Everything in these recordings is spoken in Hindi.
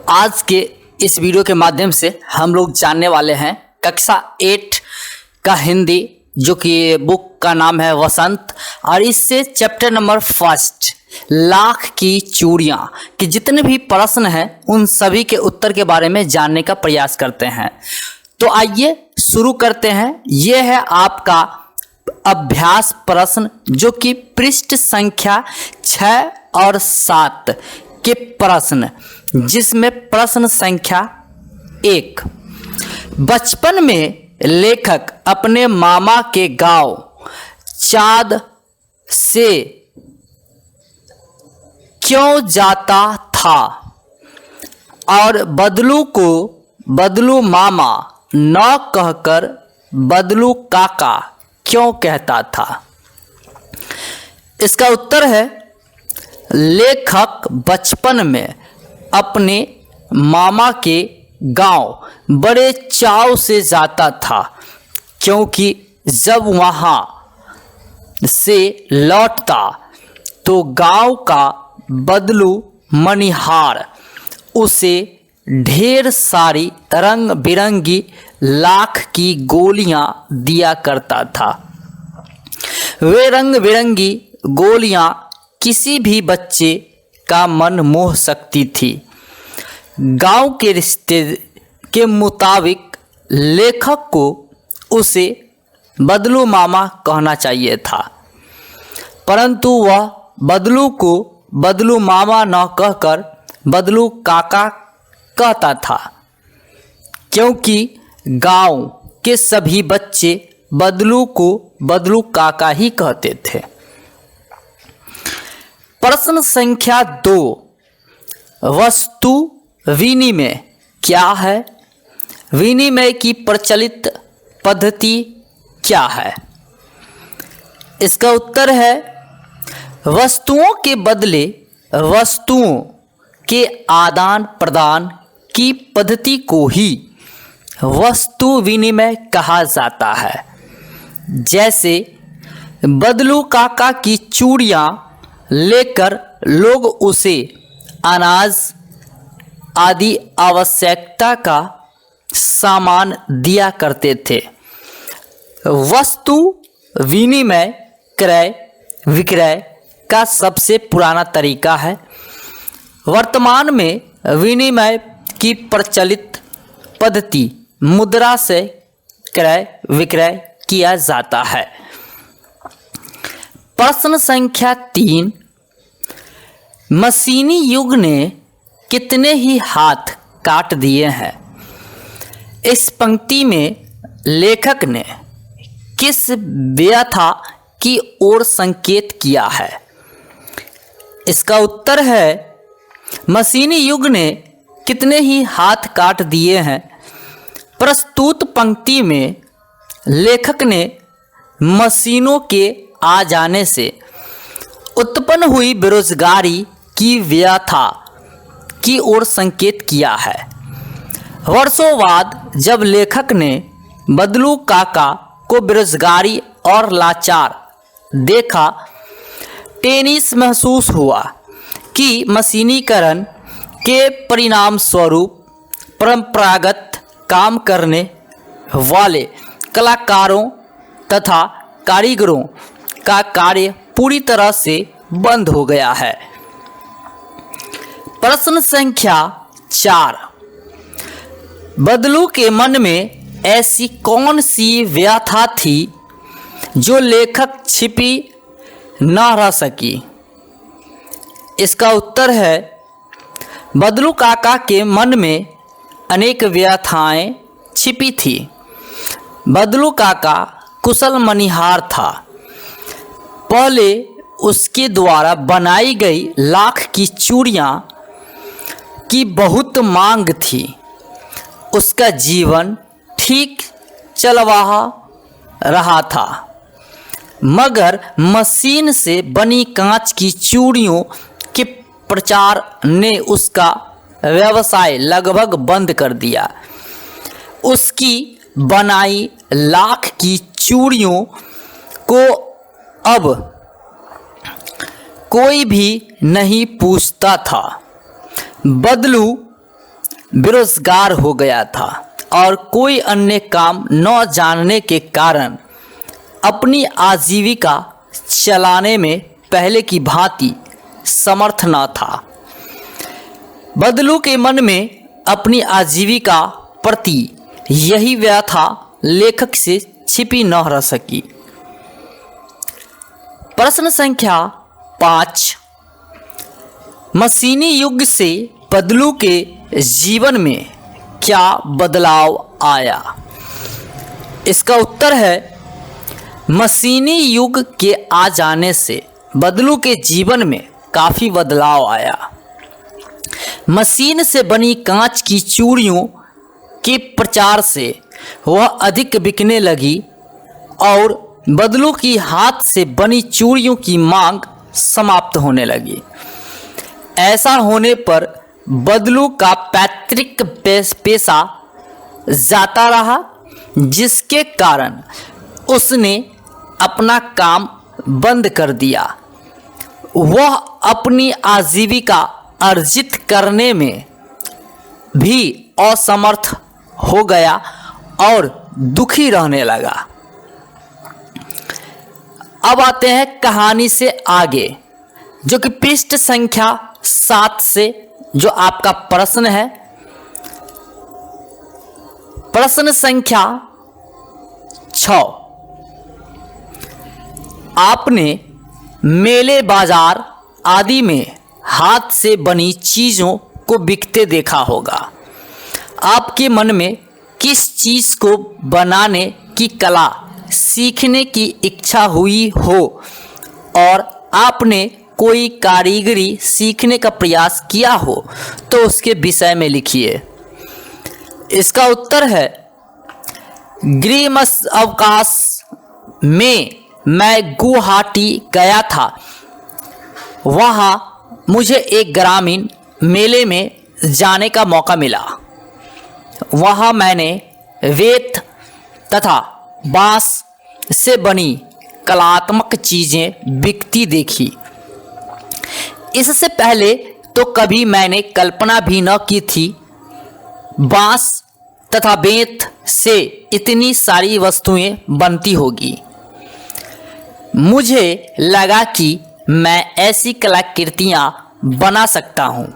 आज के इस वीडियो के माध्यम से हम लोग जानने वाले हैं कक्षा 8 का हिंदी, जो कि बुक का नाम है वसंत, और इससे चैप्टर नंबर 1 लाख की चूड़ियाँ के जितने भी प्रश्न हैं उन सभी के उत्तर के बारे में जानने का प्रयास करते हैं। तो आइए शुरू करते हैं। ये है आपका अभ्यास प्रश्न, जो कि पृष्ठ संख्या 6 और 7 के प्रश्न, जिसमें प्रश्न संख्या 1, बचपन में लेखक अपने मामा के गांव चाँद से क्यों जाता था और बदलू को बदलू मामा न कहकर बदलू काका क्यों कहता था। इसका उत्तर है, लेखक बचपन में अपने मामा के गांव बड़े चाव से जाता था, क्योंकि जब वहां से लौटता तो गांव का बदलू मनिहार उसे ढेर सारी रंग बिरंगी लाख की गोलियां दिया करता था। वे रंग बिरंगी गोलियां किसी भी बच्चे का मन मोह सकती थी। गांव के रिश्ते के मुताबिक लेखक को उसे बदलू मामा कहना चाहिए था, परंतु वह बदलू को बदलू मामा न कहकर बदलू काका कहता था, क्योंकि गांव के सभी बच्चे बदलू को बदलू काका ही कहते थे। प्रश्न संख्या 2, वस्तु विनिमय क्या है? विनिमय की प्रचलित पद्धति क्या है? इसका उत्तर है, वस्तुओं के बदले वस्तुओं के आदान प्रदान की पद्धति को ही वस्तु विनिमय कहा जाता है। जैसे बदलू काका की चूड़ियाँ लेकर लोग उसे अनाज आदि आवश्यकता का सामान दिया करते थे। वस्तु विनिमय क्रय विक्रय का सबसे पुराना तरीका है। वर्तमान में विनिमय की प्रचलित पद्धति मुद्रा से क्रय विक्रय किया जाता है। प्रश्न संख्या 3, मशीनी युग ने कितने ही हाथ काट दिए हैं? इस पंक्ति में लेखक ने किस व्यथा की ओर संकेत किया है? इसका उत्तर है, मशीनी युग ने कितने ही हाथ काट दिए हैं। प्रस्तुत पंक्ति में लेखक ने मशीनों के आ जाने से उत्पन्न हुई बेरोजगारी की व्यथा की ओर संकेत किया है। वर्षों बाद जब लेखक ने बदलू काका को बेरोजगारी और लाचार देखा, टेनिस महसूस हुआ कि मशीनीकरण के परिणाम स्वरूप परंपरागत काम करने वाले कलाकारों तथा कारीगरों का कार्य पूरी तरह से बंद हो गया है। प्रश्न संख्या 4, बदलू के मन में ऐसी कौन सी व्यथा थी जो लेखक छिपी न रह सकी? इसका उत्तर है, बदलू काका के मन में अनेक व्यथाएं छिपी थी। बदलू काका कुशल मनिहार था। पहले उसके द्वारा बनाई गई लाख की चूड़ियाँ की बहुत मांग थी। उसका जीवन ठीक चल रहा था, मगर मशीन से बनी कांच की चूड़ियों के प्रचार ने उसका व्यवसाय लगभग बंद कर दिया। उसकी बनाई लाख की चूड़ियों को अब कोई भी नहीं पूछता था। बदलू बेरोजगार हो गया था और कोई अन्य काम न जानने के कारण अपनी आजीविका चलाने में पहले की भांति समर्थ न था। बदलू के मन में अपनी आजीविका प्रति यही व्यथा लेखक से छिपी न रह सकी। प्रश्न संख्या 5, मशीनी युग से बदलू के जीवन में क्या बदलाव आया? इसका उत्तर है मशीनी युग के आ जाने से बदलू के जीवन में काफ़ी बदलाव आया। मशीन से बनी कांच की चूड़ियों के प्रचार से वह अधिक बिकने लगी और बदलू की हाथ से बनी चूड़ियों की मांग समाप्त होने लगी। ऐसा होने पर बदलू का पैतृक पेशा जाता रहा, जिसके कारण उसने अपना काम बंद कर दिया। वह अपनी आजीविका अर्जित करने में भी असमर्थ हो गया और दुखी रहने लगा। अब आते हैं कहानी से आगे, जो कि पृष्ठ संख्या 7 से जो आपका प्रश्न है। प्रश्न संख्या 6, आपने मेले बाजार आदि में हाथ से बनी चीज़ों को बिकते देखा होगा। आपके मन में किस चीज़ को बनाने की कला सीखने की इच्छा हुई हो और आपने कोई कारीगरी सीखने का प्रयास किया हो तो उसके विषय में लिखिए। इसका उत्तर है ग्रीष्म अवकाश में मैं गुवाहाटी गया था। वहाँ मुझे एक ग्रामीण मेले में जाने का मौका मिला। वहाँ मैंने रेत तथा बांस से बनी कलात्मक चीज़ें बिकती देखी। इससे पहले तो कभी मैंने कल्पना भी न की थी बांस तथा बेंत से इतनी सारी वस्तुएं बनती होगी। मुझे लगा कि मैं ऐसी कलाकृतियाँ बना सकता हूँ।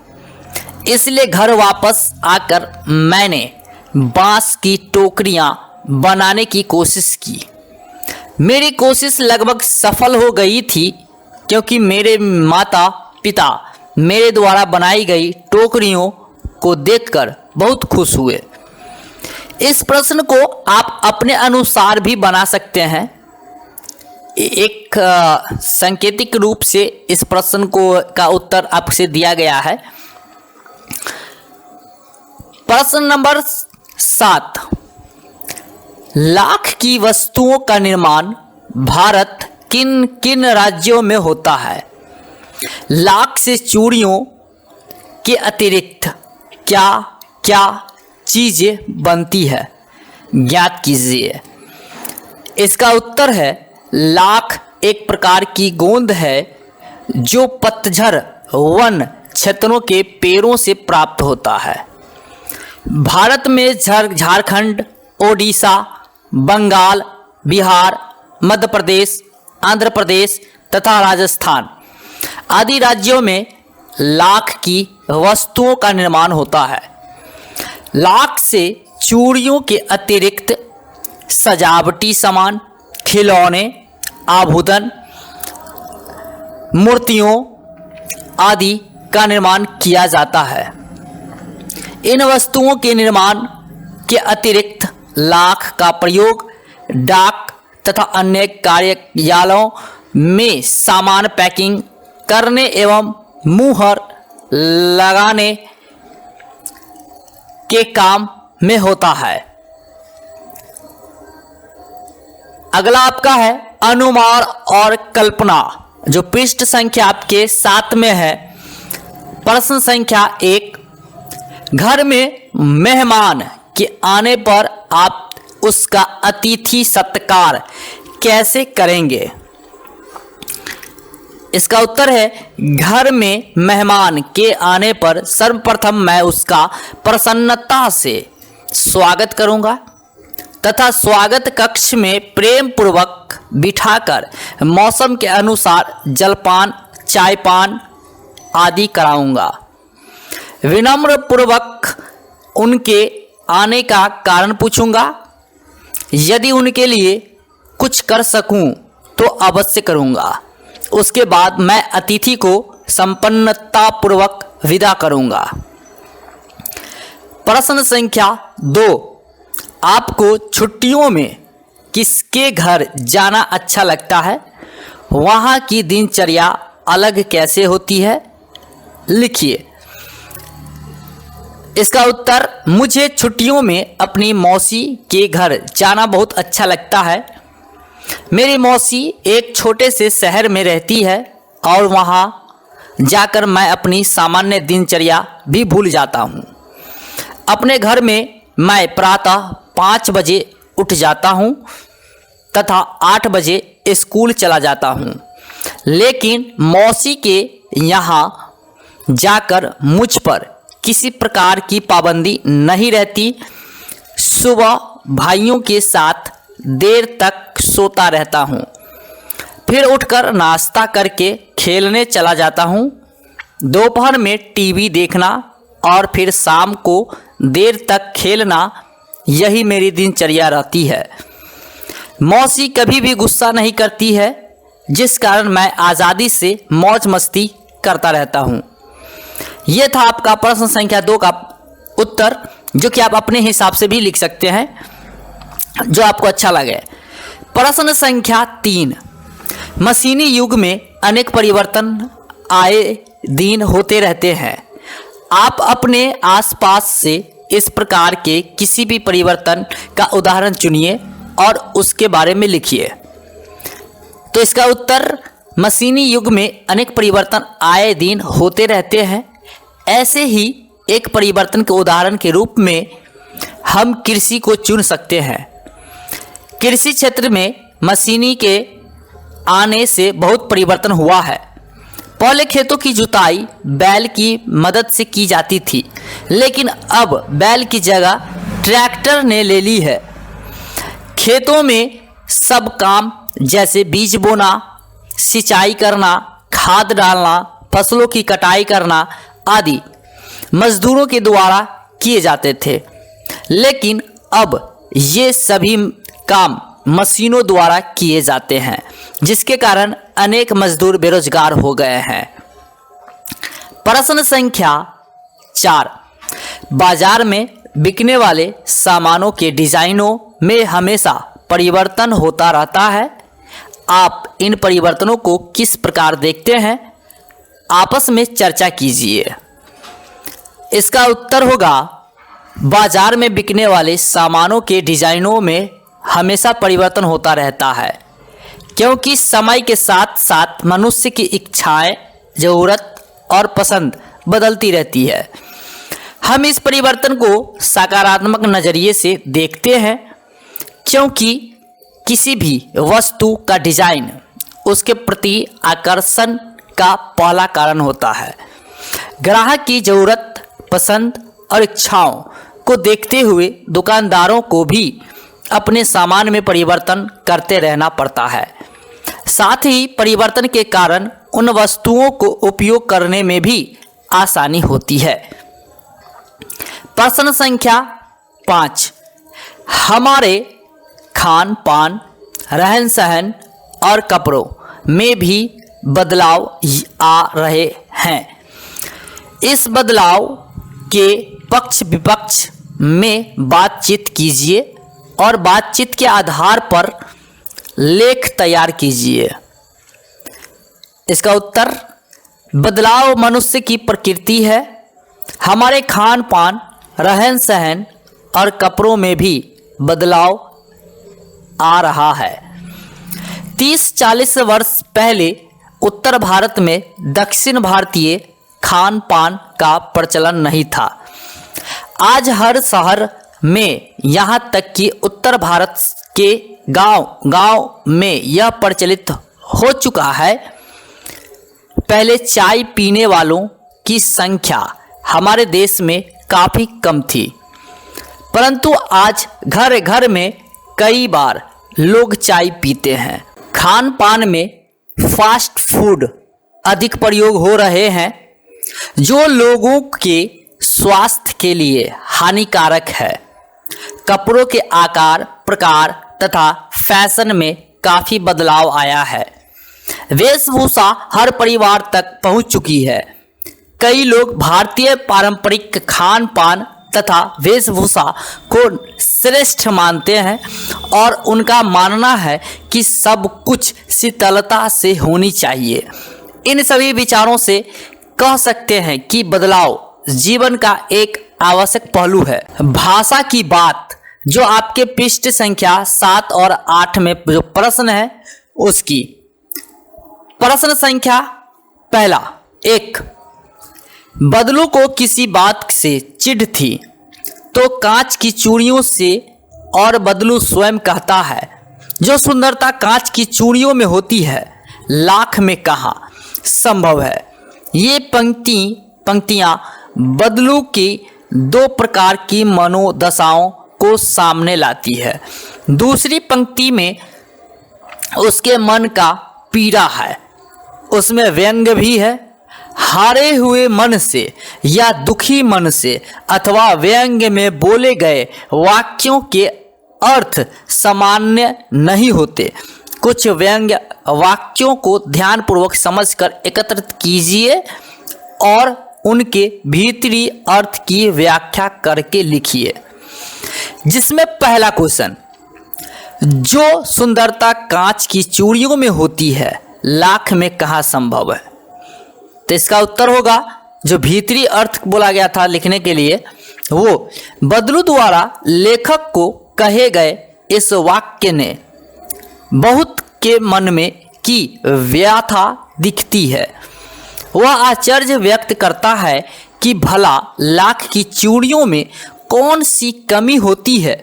इसलिए घर वापस आकर मैंने बांस की टोकरियाँ बनाने की कोशिश की। मेरी कोशिश लगभग सफल हो गई थी, क्योंकि मेरे माता पिता मेरे द्वारा बनाई गई टोकरियों को देखकर बहुत खुश हुए। इस प्रश्न को आप अपने अनुसार भी बना सकते हैं। एक सांकेतिक रूप से इस प्रश्न का उत्तर आपसे दिया गया है। प्रश्न नंबर 7, लाख की वस्तुओं का निर्माण भारत किन किन राज्यों में होता है? लाख से चूड़ियों के अतिरिक्त क्या क्या चीज़ें बनती है, ज्ञात कीजिए। इसका उत्तर है लाख एक प्रकार की गोंद है जो पतझड़ वन क्षेत्रों के पेड़ों से प्राप्त होता है। भारत में झारखंड, ओडिशा, बंगाल, बिहार, मध्य प्रदेश, आंध्र प्रदेश तथा राजस्थान आदि राज्यों में लाख की वस्तुओं का निर्माण होता है। लाख से चूड़ियों के अतिरिक्त सजावटी सामान, खिलौने, आभूषण, मूर्तियों आदि का निर्माण किया जाता है। इन वस्तुओं के निर्माण के अतिरिक्त लाख का प्रयोग डाक तथा अन्य कार्यालयों में सामान पैकिंग करने एवं मुहर लगाने के काम में होता है। अगला आपका है अनुमान और कल्पना, जो पृष्ठ संख्या आपके 7 में है। प्रश्न संख्या 1, घर में मेहमान के आने पर आप उसका अतिथि सत्कार कैसे करेंगे? इसका उत्तर है घर में मेहमान के आने पर सर्वप्रथम मैं उसका प्रसन्नता से स्वागत करूंगा तथा स्वागत कक्ष में प्रेम पूर्वक बिठाकर मौसम के अनुसार जलपान, चाय पान आदि कराऊंगा। विनम्र पूर्वक उनके आने का कारण पूछूंगा। यदि उनके लिए कुछ कर सकूं तो अवश्य करूंगा। उसके बाद मैं अतिथि को संपन्नता पूर्वक विदा करूंगा। प्रश्न संख्या 2, आपको छुट्टियों में किसके घर जाना अच्छा लगता है? वहाँ की दिनचर्या अलग कैसे होती है? लिखिए। इसका उत्तर, मुझे छुट्टियों में अपनी मौसी के घर जाना बहुत अच्छा लगता है। मेरी मौसी एक छोटे से शहर में रहती है और वहाँ जाकर मैं अपनी सामान्य दिनचर्या भी भूल जाता हूँ। अपने घर में मैं प्रातः 5 बजे उठ जाता हूँ तथा 8 बजे स्कूल चला जाता हूँ। लेकिन मौसी के यहाँ जाकर मुझ पर किसी प्रकार की पाबंदी नहीं रहती। सुबह भाइयों के साथ देर तक सोता रहता हूँ, फिर उठकर नाश्ता करके खेलने चला जाता हूँ। दोपहर में टीवी देखना और फिर शाम को देर तक खेलना, यही मेरी दिनचर्या रहती है। मौसी कभी भी गुस्सा नहीं करती है, जिस कारण मैं आज़ादी से मौज मस्ती करता रहता हूँ। यह था आपका प्रश्न संख्या 2 का उत्तर, जो कि आप अपने हिसाब से भी लिख सकते हैं, जो आपको अच्छा लगे। प्रश्न संख्या 3, मशीनी युग में अनेक परिवर्तन आए दिन होते रहते हैं। आप अपने आसपास से इस प्रकार के किसी भी परिवर्तन का उदाहरण चुनिए और उसके बारे में लिखिए। तो इसका उत्तर, मशीनी युग में अनेक परिवर्तन आए दिन होते रहते हैं। ऐसे ही एक परिवर्तन के उदाहरण के रूप में हम कृषि को चुन सकते हैं। कृषि क्षेत्र में मशीनी के आने से बहुत परिवर्तन हुआ है। पहले खेतों की जुताई बैल की मदद से की जाती थी, लेकिन अब बैल की जगह ट्रैक्टर ने ले ली है। खेतों में सब काम जैसे बीज बोना, सिंचाई करना, खाद डालना, फसलों की कटाई करना आदि मजदूरों के द्वारा किए जाते थे, लेकिन अब ये सभी काम मशीनों द्वारा किए जाते हैं, जिसके कारण अनेक मजदूर बेरोजगार हो गए हैं। प्रश्न संख्या 4, बाजार में बिकने वाले सामानों के डिजाइनों में हमेशा परिवर्तन होता रहता है। आप इन परिवर्तनों को किस प्रकार देखते हैं? आपस में चर्चा कीजिए। इसका उत्तर होगा, बाजार में बिकने वाले सामानों के डिजाइनों में हमेशा परिवर्तन होता रहता है, क्योंकि समय के साथ साथ मनुष्य की इच्छाएं, ज़रूरत और पसंद बदलती रहती है। हम इस परिवर्तन को सकारात्मक नज़रिए से देखते हैं, क्योंकि किसी भी वस्तु का डिजाइन उसके प्रति आकर्षण का पहला कारण होता है। ग्राहक की ज़रूरत, पसंद और इच्छाओं को देखते हुए दुकानदारों को भी अपने सामान में परिवर्तन करते रहना पड़ता है। साथ ही परिवर्तन के कारण उन वस्तुओं को उपयोग करने में भी आसानी होती है। प्रश्न संख्या 5, हमारे खान पान, रहन सहन और कपड़ों में भी बदलाव आ रहे हैं। इस बदलाव के पक्ष विपक्ष में बातचीत कीजिए और बातचीत के आधार पर लेख तैयार कीजिए। इसका उत्तर, बदलाव मनुष्य की प्रकृति है। हमारे खान पान, रहन सहन और कपड़ों में भी बदलाव आ रहा है। 30-40 वर्ष पहले उत्तर भारत में दक्षिण भारतीय खान पान का प्रचलन नहीं था। आज हर शहर में, यहाँ तक कि उत्तर भारत के गांव-गांव में यह प्रचलित हो चुका है पहले चाय पीने वालों की संख्या हमारे देश में काफ़ी कम थी, परंतु आज घर घर में कई बार लोग चाय पीते हैं। खान पान में फास्ट फूड अधिक प्रयोग हो रहे हैं, जो लोगों के स्वास्थ्य के लिए हानिकारक है। कपड़ों के आकार, प्रकार तथा फैशन में काफ़ी बदलाव आया है। वेशभूषा हर परिवार तक पहुंच चुकी है। कई लोग भारतीय पारंपरिक खान पान तथा वेशभूषा को श्रेष्ठ मानते हैं और उनका मानना है कि सब कुछ शीतलता से होनी चाहिए। इन सभी विचारों से कह सकते हैं कि बदलाव जीवन का एक आवश्यक पहलू है। भाषा की बात जो आपके पृष्ठ संख्या 7 और 8 में जो प्रश्न है उसकी। प्रश्न संख्या पहला 1, बदलू को किसी बात से चिढ़ थी तो कांच की चूड़ियों से और बदलू स्वयं कहता है, जो सुंदरता कांच की चूड़ियों में होती है लाख में कहाँ संभव है। ये पंक्तियाँ बदलू की 2 प्रकार की मनोदशाओं को सामने लाती है। दूसरी पंक्ति में उसके मन का पीड़ा है, उसमें व्यंग भी है। हारे हुए मन से या दुखी मन से अथवा व्यंग में बोले गए वाक्यों के अर्थ सामान्य नहीं होते। कुछ व्यंग वाक्यों को ध्यानपूर्वक समझकर एकत्रित कीजिए और उनके भीतरी अर्थ की व्याख्या करके लिखिए। जिसमें पहला क्वेश्चन, जो सुंदरता कांच की चूड़ियों में होती है लाख में कहाँ संभव है। तो इसका उत्तर होगा जो भीतरी अर्थ बोला गया था लिखने के लिए, वो बदलू द्वारा लेखक को कहे गए इस वाक्य ने बहुत के मन में की व्यथा दिखती है। वह आश्चर्य व्यक्त करता है कि भला लाख की चूड़ियों में कौन सी कमी होती है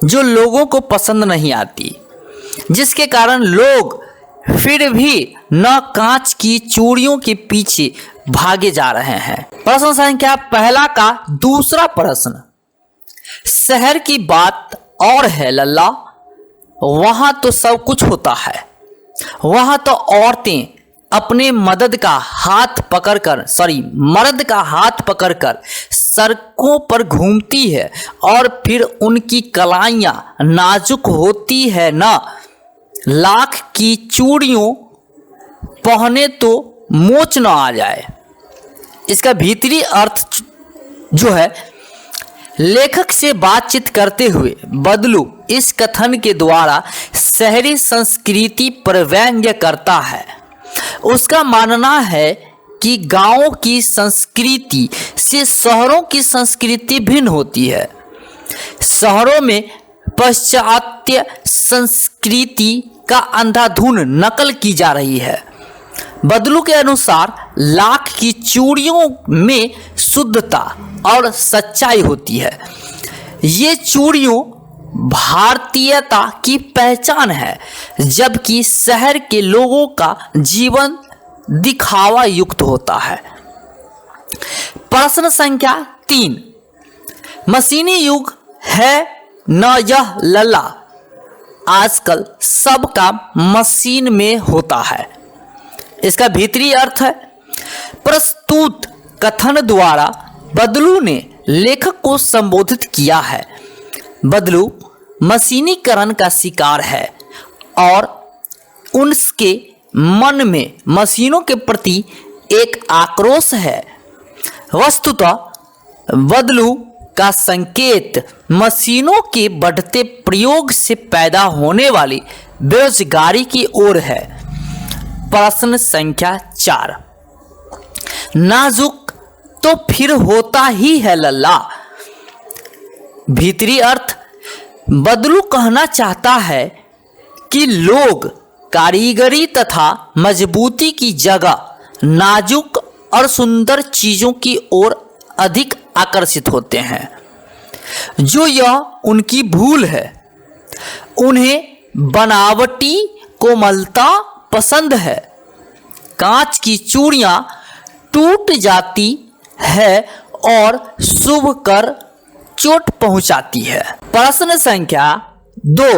जो लोगों को पसंद नहीं आती, जिसके कारण लोग फिर भी न कांच की चूड़ियों के पीछे भागे जा रहे हैं। प्रश्न संख्या पहला का दूसरा प्रश्न, शहर की बात और है लल्ला, वहां तो सब कुछ होता है। वहां तो औरतें अपने मर्द का हाथ पकड़कर सड़कों पर घूमती है और फिर उनकी कलाइयां नाजुक होती है ना। लाख की चूड़ियों पहने तो मोच न आ जाए। इसका भीतरी अर्थ जो है, लेखक से बातचीत करते हुए बदलू इस कथन के द्वारा शहरी संस्कृति पर व्यंग्य करता है। उसका मानना है कि गांवों की संस्कृति से शहरों की संस्कृति भिन्न होती है। शहरों में पाश्चात्य संस्कृति का अंधाधुंध नकल की जा रही है। बदलू के अनुसार लाख की चूड़ियों में शुद्धता और सच्चाई होती है। ये चूड़ियों भारतीयता की पहचान है, जबकि शहर के लोगों का जीवन दिखावा युक्त होता है। प्रश्न संख्या 3, मशीनी युग है न यह लल्ला, आजकल सब काम मशीन में होता है। इसका भीतरी अर्थ है, प्रस्तुत कथन द्वारा बदलू ने लेखक को संबोधित किया है। बदलू मशीनीकरण का शिकार है और उनके मन में मशीनों के प्रति एक आक्रोश है। वस्तुतः बदलू का संकेत मशीनों के बढ़ते प्रयोग से पैदा होने वाली बेरोजगारी की ओर है। प्रश्न संख्या 4, नाजुक तो फिर होता ही है लल्ला। भीतरी अर्थ, बदलू कहना चाहता है कि लोग कारीगरी तथा मजबूती की जगह नाजुक और सुंदर चीजों की ओर अधिक आकर्षित होते हैं, जो यह उनकी भूल है। उन्हें बनावटी कोमलता पसंद है। कांच की चूड़ियां टूट जाती है और शुभ कर चोट पहुंचाती है। प्रश्न संख्या 2,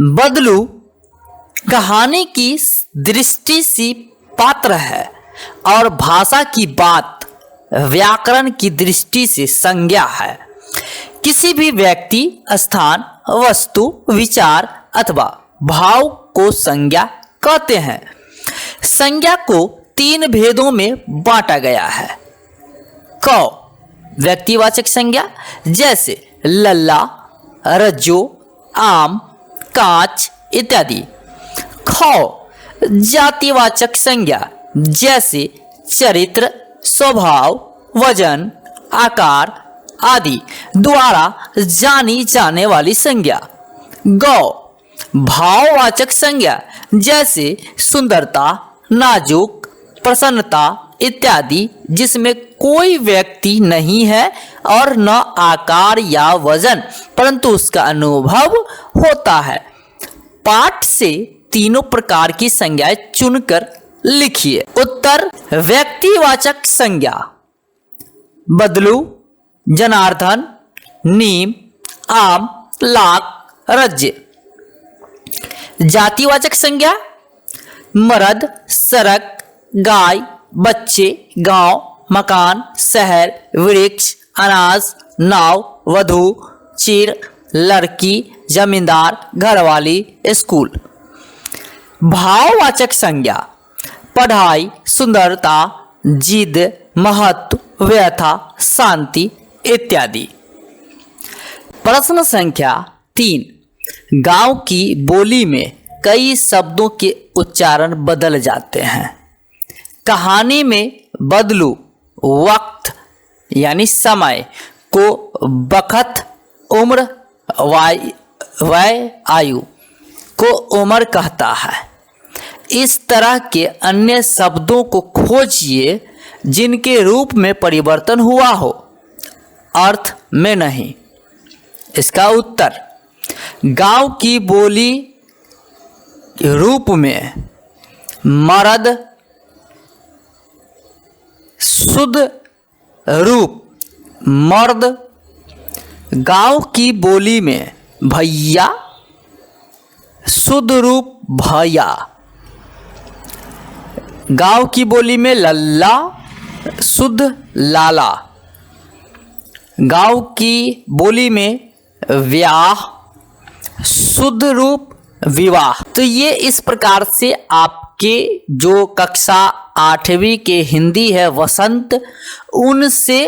बदलू कहानी की दृष्टि से पात्र है और भाषा की बात व्याकरण की दृष्टि से संज्ञा है। किसी भी व्यक्ति, स्थान, वस्तु, विचार अथवा भाव को संज्ञा कहते हैं। संज्ञा को 3 भेदों में बांटा गया है। क, व्यक्तिवाचक संज्ञा जैसे लल्ला, रज्जो, आम, कांच इत्यादि। ख, जातिवाचक संज्ञा जैसे चरित्र, स्वभाव, वजन, आकार आदि द्वारा जानी जाने वाली संज्ञा। ग, भाववाचक संज्ञा जैसे सुंदरता, नाजुक, प्रसन्नता इत्यादि, जिसमें कोई व्यक्ति नहीं है और न आकार या वजन परंतु उसका अनुभव होता है। पाठ से तीनों प्रकार की संज्ञाएं चुनकर लिखिए। उत्तर, व्यक्तिवाचक संज्ञा बदलू, जनार्दन, नीम, आम, लाख, रज्जे। जातिवाचक संज्ञा मर्द, सड़क, गाय, बच्चे, गांव, मकान, शहर, वृक्ष, अनाज, नाव, वधु, चीर, लड़की, जमींदार, घरवाली, स्कूल। भाववाचक संज्ञा पढ़ाई, सुंदरता, जिद, महत्व, व्यथा, शांति इत्यादि। प्रश्न संख्या 3, गांव की बोली में कई शब्दों के उच्चारण बदल जाते हैं। कहानी में बदलू वक्त यानी समय को बखत, उम्र, वय, आयु को उम्र कहता है। इस तरह के अन्य शब्दों को खोजिए जिनके रूप में परिवर्तन हुआ हो, अर्थ में नहीं। इसका उत्तर, गांव की बोली रूप में मर्द, शुद्ध रूप मर्द। गांव की बोली में भैया, शुद्ध रूप भैया। गांव की बोली में लल्ला, शुद्ध लाला। गांव की बोली में व्याह, शुद्ध रूप विवाह। तो ये इस प्रकार से आपके जो कक्षा 8वीं के हिंदी है वसंत, उनसे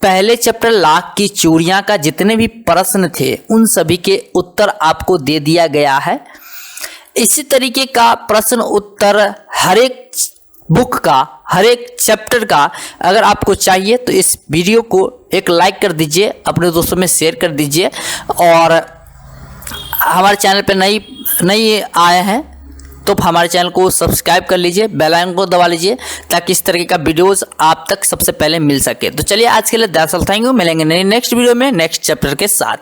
पहले चैप्टर लाख की चूड़ियाँ का जितने भी प्रश्न थे उन सभी के उत्तर आपको दे दिया गया है। इसी तरीके का प्रश्न उत्तर हर एक बुक का, हर एक चैप्टर का अगर आपको चाहिए तो इस वीडियो को एक लाइक कर दीजिए, अपने दोस्तों में शेयर कर दीजिए। और हमारे चैनल पे नई आए हैं तो हमारे चैनल को सब्सक्राइब कर लीजिए, बेल आइकन को दबा लीजिए ताकि इस तरह का वीडियोस आप तक सबसे पहले मिल सके। तो चलिए आज के लिए दैट्स ऑल, थैंक यू। मिलेंगे नेक्स्ट वीडियो में नेक्स्ट चैप्टर के साथ।